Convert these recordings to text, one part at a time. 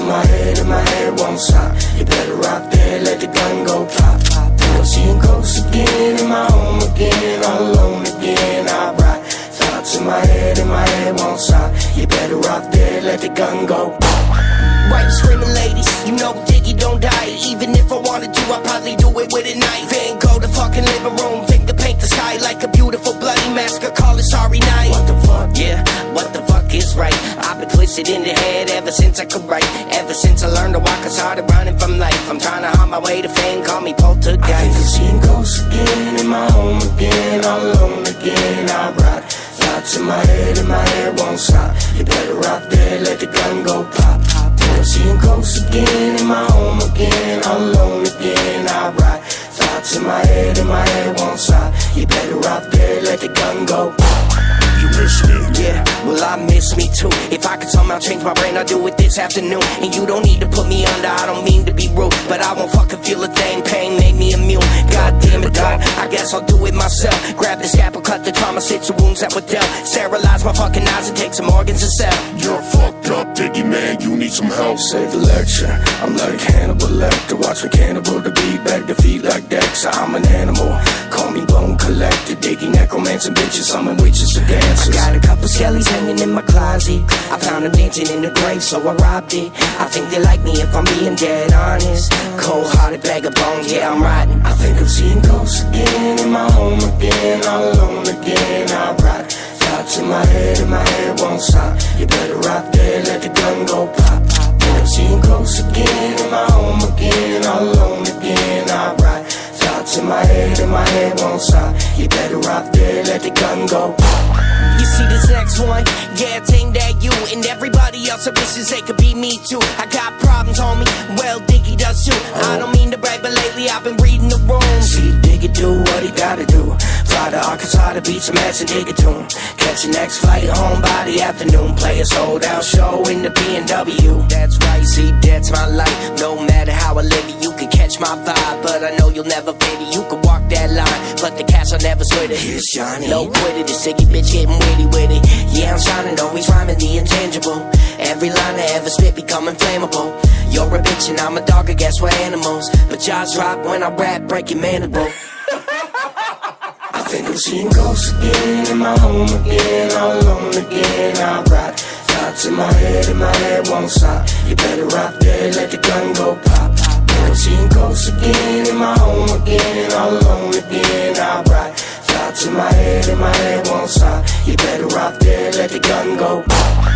my head won't stop. You better rock there, let the gun go pop. Think I'm seeing ghosts again, in my home again, all alone again. I ride. Thoughts in my head won't stop. You better rock there, let the gun go pop. Right, screaming ladies, you know Diggy don't die. Even if I wanted to, I'd probably do it with a knife. Then go to fucking living room, finger paint the sky like a beautiful bloody mask, or call it sorry night. What the fuck? Yeah, what the fuck is right? I've been twisted in the head ever since I could write. Ever since I learned to walk, I started running from life. I'm trying to haunt my way to fame, call me poltergeist. I think I'm seeing ghosts again, in my home again, all alone again. I ride. Thoughts in my head won't stop. You better rock there, let the gun go pop. I'm seeing ghosts again, in my home again, all alone again. I ride. Thoughts in my head won't stop. You better rock there, let the gun go. You miss me? Yeah, well I miss me too. If I could somehow change my brain, I'd do it this afternoon. And you don't need to put me under, I don't mean to be rude, but I won't fucking feel a thing, pain made me immune. God damn it dog, I guess I'll do it myself. Grab the scalpel, cut the trauma, stitch the wounds that were dealt. Sterilize my fucking eyes and take some organs to sell. You're fucked up, Diggy man, you need some help. Save the lecture, I'm like Hannibal Lecter. Watch me cannibal to beat back the feet like Dexter. I'm an animal, call me bone collector. Diggy necromancer bitches, summon witches to dancers. I got a couple skellies hanging in my closet. I found them dancing in the grave, so I robbed it. I think they like me if I'm being dead honest. Cold-hearted bag of bones, yeah I'm riding. I think I'm seeing ghosts again, in my home again, all alone again. I ride. Thoughts in my head won't stop. You better rock there, let the gun go pop. Think I'm seeing ghosts again, in my home again, all alone again. I ride. Thoughts in my head won't stop. You better rock there, let the gun go pop. You see this next one? Yeah, it's aimed at you and everybody else that wishes they could be me too. I got problems, homie, well, Diggy does too. I don't mean to brag, but lately I've been reading the room. See Diggy do what he gotta do. Fly to Arkansas to beat some ass and dig a tune. Catch your next flight home by the afternoon. Play a sold out show in the BMW. That's right, see, that's my life. No matter how I live it, you can catch my vibe, but I know you'll never fit it. You can walk that line, but the cash I'll never split it. Here's Johnny. No quitting, this Diggy bitch getting witty with it. Yeah, I'm shining, always rhyming the intangible. Every line I ever spit become inflammable. You're a bitch and I'm a dog, I guess we're animals. But jaws drop when I rap, break your mandible. I think I'm seeing ghosts again, in my home again, all alone again. I ride. Thoughts in my head won't stop. You better rock there, let the gun go pop. Think I'm seeing ghosts again, in my home again, all alone again. I ride. Thoughts in my head won't stop. You better rock there, let the gun go pop.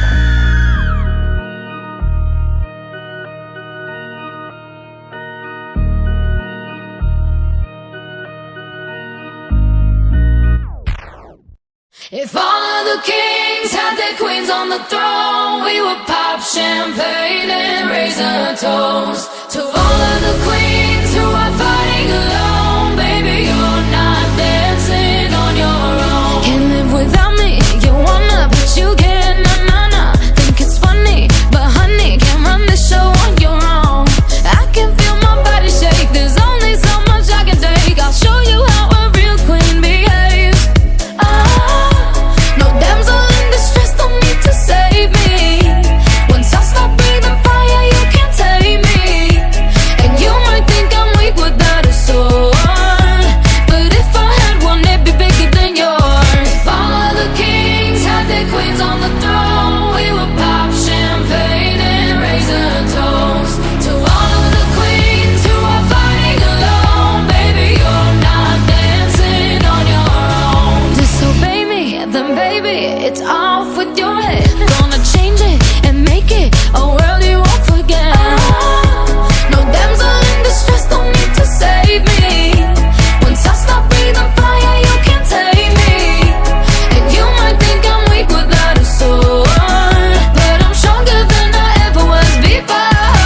If all of the kings had their queens on the throne, we would pop champagne and raise a toast to all of the queens who are fighting alone. Baby, you're not dancing on your own. Can't live without me, you wanna, but you can't, nah. Think it's funny, but honey, can't run the show on your own. I can feel my body shake, there's only so much I can take. I'll show you how a real queen behaves. No damsel in distress, don't need to save me. Once I stop breathing fire, you can't tame me. And you might think I'm weak without a sword, but if I had one, it'd be bigger than yours. If all of the kings had their queens on the throne, we would pop champagne and raise a toast to all of the queens who are fighting alone. Baby, you're not dancing on your own. Disobey me, then baby, it's off with your head. Gonna change it and make it a world you won't forget. No damsel in distress, don't need to save me. Once I stop breathing fire, you can't tame me. And you might think I'm weak without a sword, but I'm stronger than I ever was before.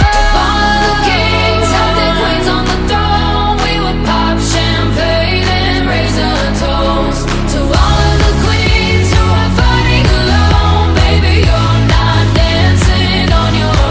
If all of the kings had their queens on the throne, we would pop champagne and raise a toast to all of the queens who are fighting alone. Baby, you're not dancing on your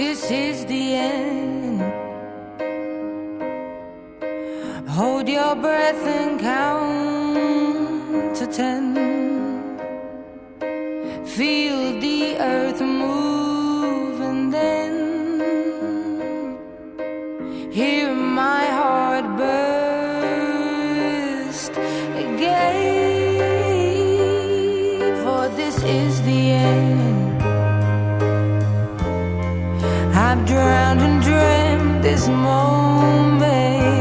this is the end. Hold your breath and count to 10. Feel the earth move and then hear my heart burst again. For this is the end. I've drowned and dreamt this moment.